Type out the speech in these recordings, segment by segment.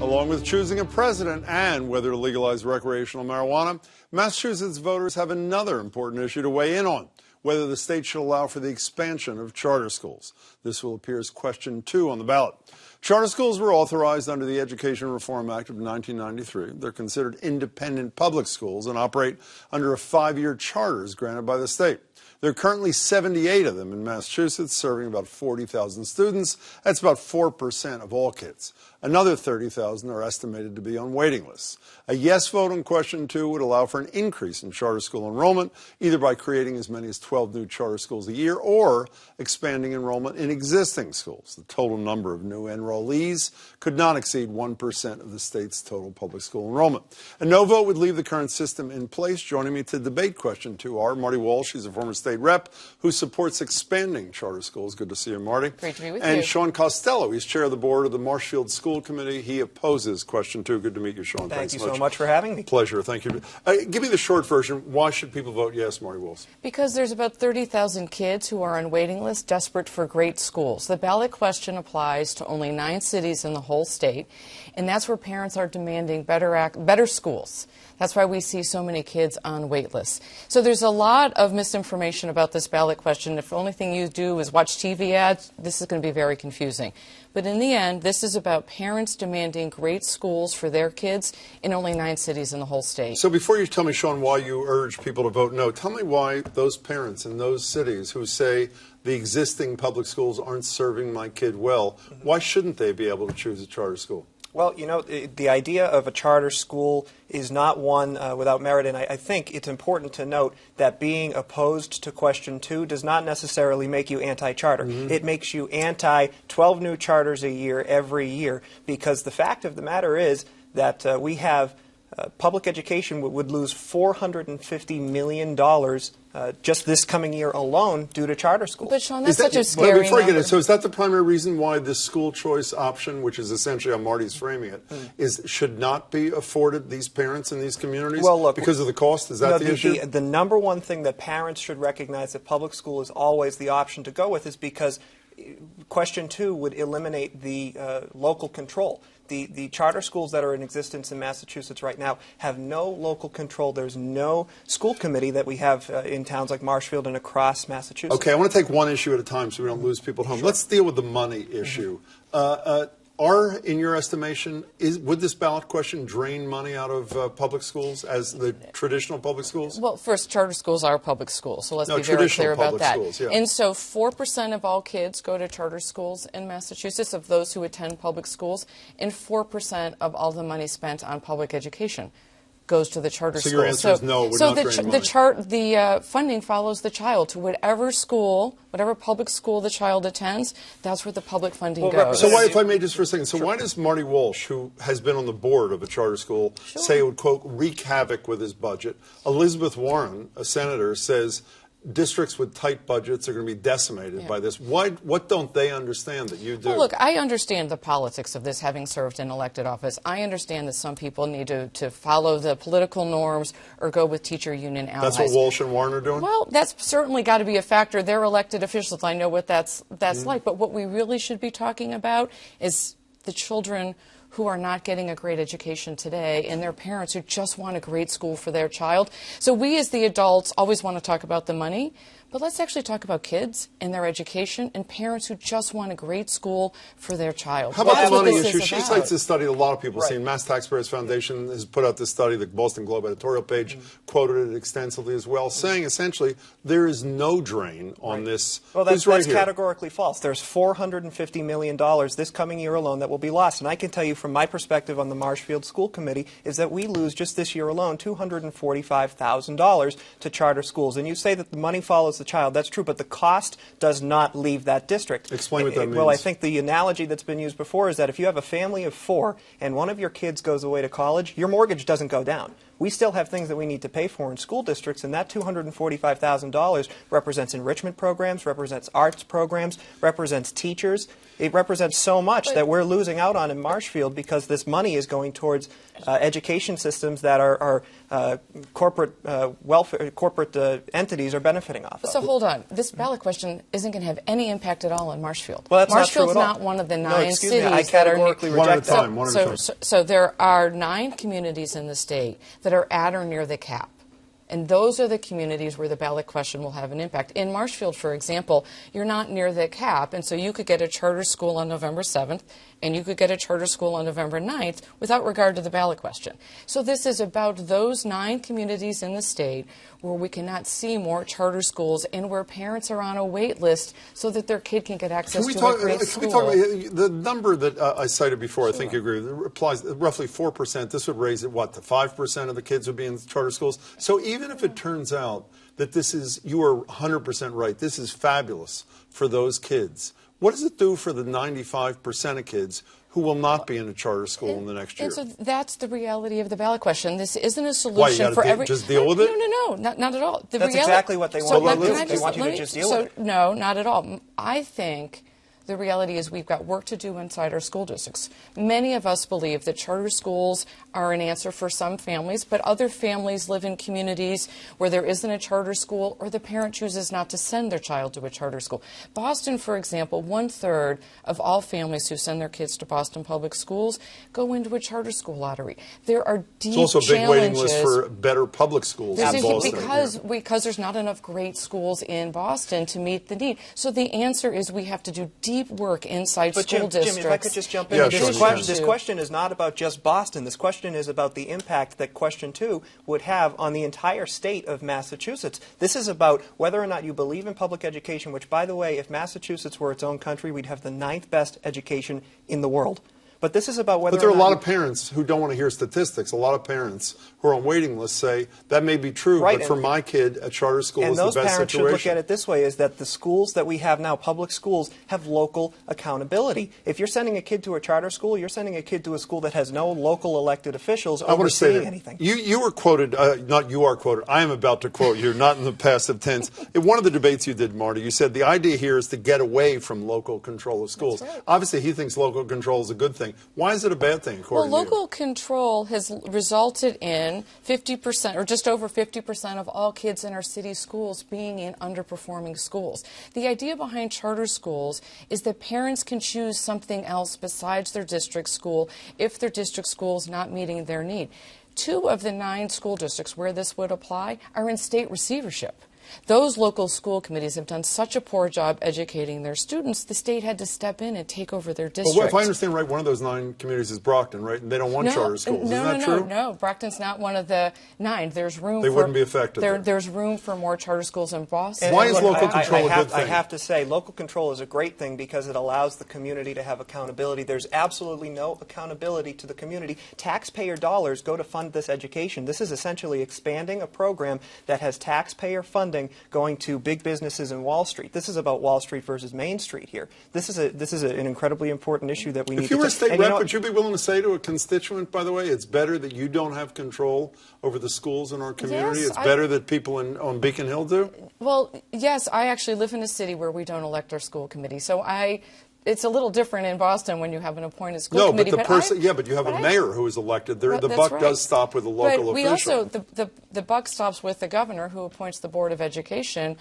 Along with choosing a president and whether to legalize recreational marijuana, Massachusetts voters have another important issue to weigh in on: whether the state should allow for the expansion of charter schools. This will appear as question 2 on the ballot. Charter schools were authorized under the Education Reform Act of 1993. They're considered independent public schools and operate under a 5-year charters granted by the state. There are currently 78 of them in Massachusetts, serving about 40,000 students. That's about 4% of all kids. Another 30,000 are estimated to be on waiting lists. A yes vote on question 2 would allow for an increase in charter school enrollment, either by creating as many as 12 new charter schools a year or expanding enrollment in existing schools. The total number of new enrollees could not exceed 1% of the state's total public school enrollment. A no vote would leave the current system in place. Joining me to debate question 2 are Marty Walsh. He's a former state rep who supports expanding charter schools. Good to see you, Marty. Great to be with you. And Sean Costello. He's chair of the board of the Marshfield School Committee. He opposes question 2. Good to meet you, Sean. Thank you so much for having me. Pleasure. Thank you. Give me the short version. Why should people vote yes, Marty Walsh? Because there's about 30,000 kids who are on waiting lists desperate for great schools. The ballot question applies to only 9 cities in the whole state, and that's where parents are demanding better schools. That's why we see so many kids on wait lists. So there's a lot of misinformation about this ballot question. If the only thing you do is watch TV ads, this is going to be very confusing. But in the end, this is about parents demanding great schools for their kids in only 9 cities in the whole state. So before you tell me, Sean, why you urge people to vote no, tell me why those parents in those cities who say the existing public schools aren't serving my kid well, why shouldn't they be able to choose a charter school? Well, you know, the idea of a charter school is not one without merit, and I think it's important to note that being opposed to question 2 does not necessarily make you anti-charter. It makes you anti-12 new charters a year every year, because the fact of the matter is that we have public education would lose $450 million just this coming year alone due to charter schools. But Sean, that's such a scary number. So is that the primary reason why the school choice option, which is essentially how Marty's framing it, should not be afforded these parents in these communities? Well, look, because of the cost? Is that the issue? The number one thing that parents should recognize that public school is always the option to go with is because question 2 would eliminate the local control. The charter schools that are in existence in Massachusetts right now have no local control. There's no school committee that we have in towns like Marshfield and across Massachusetts. Okay, I want to take one issue at a time so we don't lose people at home. Sure. Let's deal with the money issue. In your estimation, would this ballot question drain money out of public schools as the traditional public schools? Well, first, charter schools are public schools, so let's be very clear about that. Schools, yeah. And so 4% of all kids go to charter schools in Massachusetts, of those who attend public schools, and 4% of all the money spent on public education goes to the charter schools. So your answer is no, it would not drain money. The funding follows the child to whatever school, whatever public school the child attends. That's where the public funding goes. So why, if I may just for a second, so why does Marty Walsh, who has been on the board of a charter school, say it would, quote, wreak havoc with his budget? Elizabeth Warren, a senator, says districts with tight budgets are going to be decimated by this. What don't they understand that you do? Well, look, I understand the politics of this, having served in elected office. I understand that some people need to follow the political norms or go with teacher union allies. That's what Walsh and Warren are doing? Well, that's certainly got to be a factor. They're elected officials. I know what that's like. But what we really should be talking about is the children who are not getting a great education today and their parents who just want a great school for their child. So we as the adults always want to talk about the money, but let's actually talk about kids and their education and parents who just want a great school for their child. How about the money issue? She cites this study that a lot of people have seen. Mass Taxpayers Foundation has put out this study. The Boston Globe editorial page quoted it extensively as well, saying essentially there is no drain on this. Well, that's categorically false. There's $450 million this coming year alone that will be lost. And I can tell you from my perspective on the Marshfield School Committee is that we lose just this year alone $245,000 to charter schools. And you say that the money follows the child. That's true, but the cost does not leave that district. Explain what that means. Well, I think the analogy that's been used before is that if you have a family of 4 and one of your kids goes away to college, your mortgage doesn't go down. We still have things that we need to pay for in school districts, and that $245,000 represents enrichment programs, represents arts programs, represents teachers. It represents so much that we're losing out on in Marshfield because this money is going towards education systems that are corporate welfare, corporate entities are benefiting off of. So hold on. This ballot question isn't going to have any impact at all on Marshfield. Well, that's Marshfield's not true at all. not one of the No, 9 excuse me, cities I that are categorically One at a reject that. time, one at a time. So there are 9 communities in the state that are at or near the cap. And those are the communities where the ballot question will have an impact. In Marshfield, for example, you're not near the cap, and so you could get a charter school on November 7th, and you could get a charter school on November 9th without regard to the ballot question. So this is about those 9 communities in the state where we cannot see more charter schools and where parents are on a wait list so that their kid can get access to a great school. Can we talk about the number that I cited before? Sure. I think you agree with. It applies roughly 4%. This would raise it, what, to 5% of the kids would be in charter schools? So even if it turns out that this is, you are 100% right, this is fabulous for those kids, what does it do for the 95% of kids who will not be in a charter school in the next year? And so that's the reality of the ballot question. This isn't a solution for every. Just deal with it? No, not at all. That's exactly what they want. They want you to just deal with it. No, not at all. I think the reality is we've got work to do inside our school districts. Many of us believe that charter schools are an answer for some families, but other families live in communities where there isn't a charter school or the parent chooses not to send their child to a charter school. Boston, for example, 1/3 of all families who send their kids to Boston public schools go into a charter school lottery. There are deep challenges. It's also a big waiting list for better public schools in Boston. Because there's not enough great schools in Boston to meet the need. So the answer is we have to do deep work inside school districts. Jim, if I could just jump in. Yeah, This question is not about just Boston. This question is about the impact that question 2 would have on the entire state of Massachusetts. This is about whether or not you believe in public education, which, by the way, if Massachusetts were its own country, we'd have the 9th best education in the world. But this is about whether. But there are a lot of parents who don't want to hear statistics. A lot of parents who are on waiting lists say that may be true, right, but for my kid, a charter school is the best situation. And those parents should look at it this way: is that the schools that we have now, public schools, have local accountability. If you're sending a kid to a charter school, you're sending a kid to a school that has no local elected officials overseeing anything. You were quoted, not you are quoted. I am about to quote you, not in the passive tense. In one of the debates you did, Marty, you said the idea here is to get away from local control of schools. That's right. Obviously, he thinks local control is a good thing. Why is it a bad thing, according to you? Well, local control has resulted in 50% or just over 50% of all kids in our city schools being in underperforming schools. The idea behind charter schools is that parents can choose something else besides their district school if their district school is not meeting their need. 2 of the 9 school districts where this would apply are in state receivership. Those local school committees have done such a poor job educating their students, the state had to step in and take over their district. Well, if I understand right, one of those 9 communities is Brockton, right? And they don't want charter schools. Isn't that true? No. Brockton's not one of the 9. There's room. They wouldn't be affected. There's room for more charter schools in Boston. Why is local control a good thing? I have to say, local control is a great thing because it allows the community to have accountability. There's absolutely no accountability to the community. Taxpayer dollars go to fund this education. This is essentially expanding a program that has taxpayer funding going to big businesses in Wall Street. This is about Wall Street versus Main Street here. This is an incredibly important issue that we need to. If you were a state rep, would you be willing to say to a constituent, by the way, it's better that you don't have control over the schools in our community? Yes, it's better that people on Beacon Hill do? Well, yes, I actually live in a city where we don't elect our school committee. So it's a little different in Boston when you have an appointed school committee. But you have a mayor who is elected. The buck does stop with a local but we official. Also, the buck stops with the governor who appoints the Board of Education,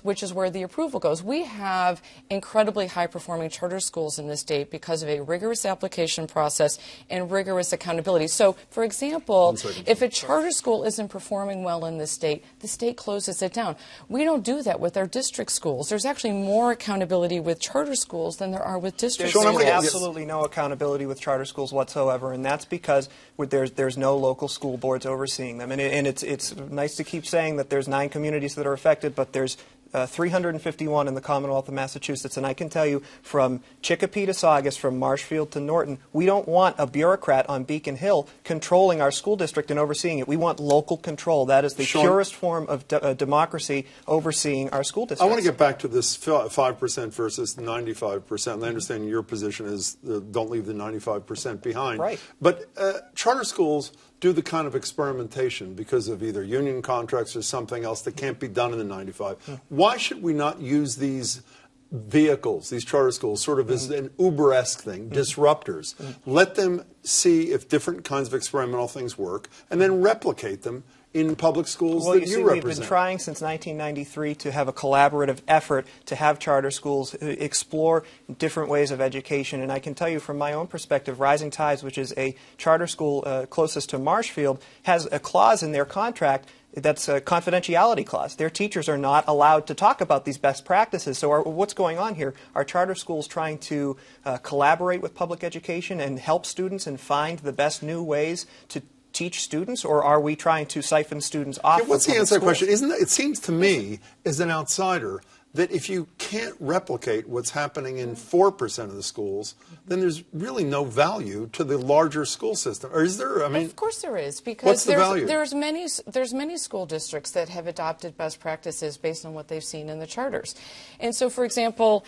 which is where the approval goes. We have incredibly high-performing charter schools in this state because of a rigorous application process and rigorous accountability. So, for example, if a charter school isn't performing well in this state, the state closes it down. We don't do that with our district schools. There's actually more accountability with charter schools than there are with district schools. There's absolutely no accountability with charter schools whatsoever, and that's because there's no local school boards overseeing them. And it's nice to keep saying that there's 9 communities that are affected, but there's 351 in the Commonwealth of Massachusetts, and I can tell you from Chicopee to Saugus, from Marshfield to Norton, we don't want a bureaucrat on Beacon Hill controlling our school district and overseeing it. We want local control. That is the purest form of democracy overseeing our school districts. I want to get back to this 5% versus 95%. And I understand your position is don't leave the 95% behind. Right. But charter schools do the kind of experimentation because of either union contracts or something else that can't be done in the 95. Why should we not use these vehicles, these charter schools, sort of as an Uber-esque thing, disruptors? Let them see if different kinds of experimental things work and then replicate them in public schools Well, that you see, you we've been represent? trying since 1993 to have a collaborative effort to have charter schools explore different ways of education. And I can tell you from my own perspective, Rising Tides, which is a charter school closest to Marshfield, has a clause in their contract that's a confidentiality clause. Their teachers are not allowed to talk about these best practices. So what's going on here? Are charter schools trying to collaborate with public education and help students and find the best new ways to teach students, or are we trying to siphon students off? Yeah, what's of the answer to that public question? schools? It seems to me, as an outsider, that if you can't replicate what's happening in 4% of the schools, then there's really no value to the larger school system. Or is there? I mean, of course there is, because what's the value? there's many school districts that have adopted best practices based on what they've seen in the charters. And so, for example,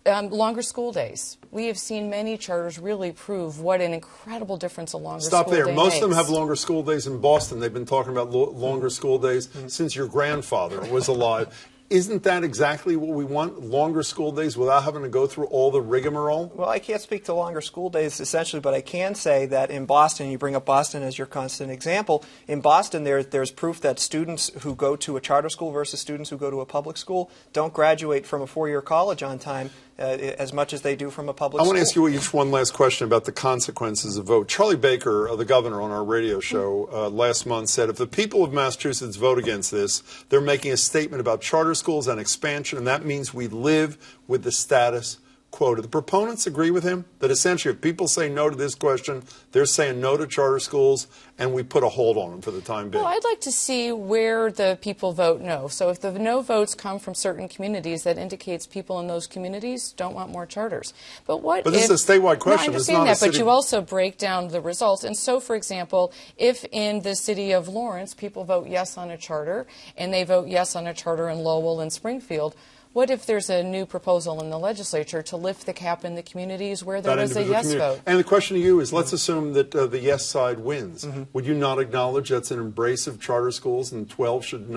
longer school days. We have seen many charters really prove what an incredible difference a longer Stop school there. day Most makes. of them have longer school days in Boston. They've been talking about longer school days since your grandfather was alive. Isn't that exactly what we want, longer school days without having to go through all the rigmarole? Well, I can't speak to longer school days essentially, but I can say that in Boston, you bring up Boston as your constant example, in Boston there's proof that students who go to a charter school versus students who go to a public school don't graduate from a four-year college on time as much as they do from a public school. I want to ask you each one last question about the consequences of vote. Charlie Baker, the governor on our radio show last month, said if the people of Massachusetts vote against this, they're making a statement about charter schools and expansion, and that means we live with the status quo. Do the proponents agree with him that essentially if people say no to this question, they're saying no to charter schools, and we put a hold on them for the time being? Well, I'd like to see where the people vote no. So if the no votes come from certain communities, that indicates people in those communities don't want more charters. But this is a statewide question. No, I It's understand not a that, but city- you also break down the results. And so, for example, if in the city of Lawrence people vote yes on a charter, and they vote yes on a charter in Lowell and Springfield, what if there's a new proposal in the legislature to lift the cap in the communities where there is a individual yes community. vote? And the question to you is, let's assume that the yes side wins. Would you not acknowledge that's an embrace of charter schools and 12 should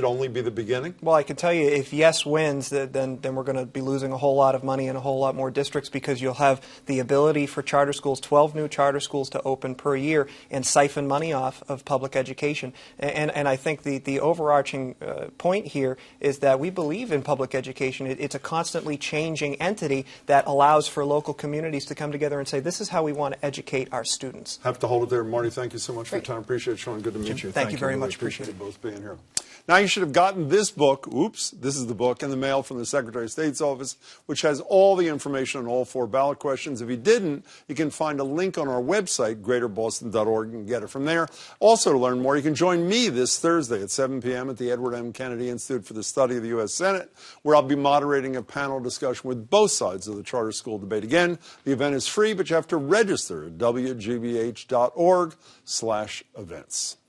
only be the beginning? Well, I can tell you, if yes wins, then we're going to be losing a whole lot of money in a whole lot more districts, because you'll have the ability for charter schools, 12 new charter schools to open per year and siphon money off of public education. And I think the overarching point here is that we believe in public education. It's a constantly changing entity that allows for local communities to come together and say, this is how we want to educate our students. Have to hold it there. Marty, thank you so much for your Great. time. Appreciate it, Sean. Good to meet you. Thank you very Really much. Appreciate it. you both being here. Now, you should have gotten this book. Oops, this is the book in the mail from the Secretary of State's office, which has all the information on all 4 ballot questions. If you didn't, you can find a link on our website, greaterboston.org, and get it from there. Also, to learn more, you can join me this Thursday at 7 p.m. at the Edward M. Kennedy Institute for the Study of the U.S. Senate, where I'll be moderating a panel discussion with both sides of the charter school debate. Again, the event is free, but you have to register at wgbh.org/events.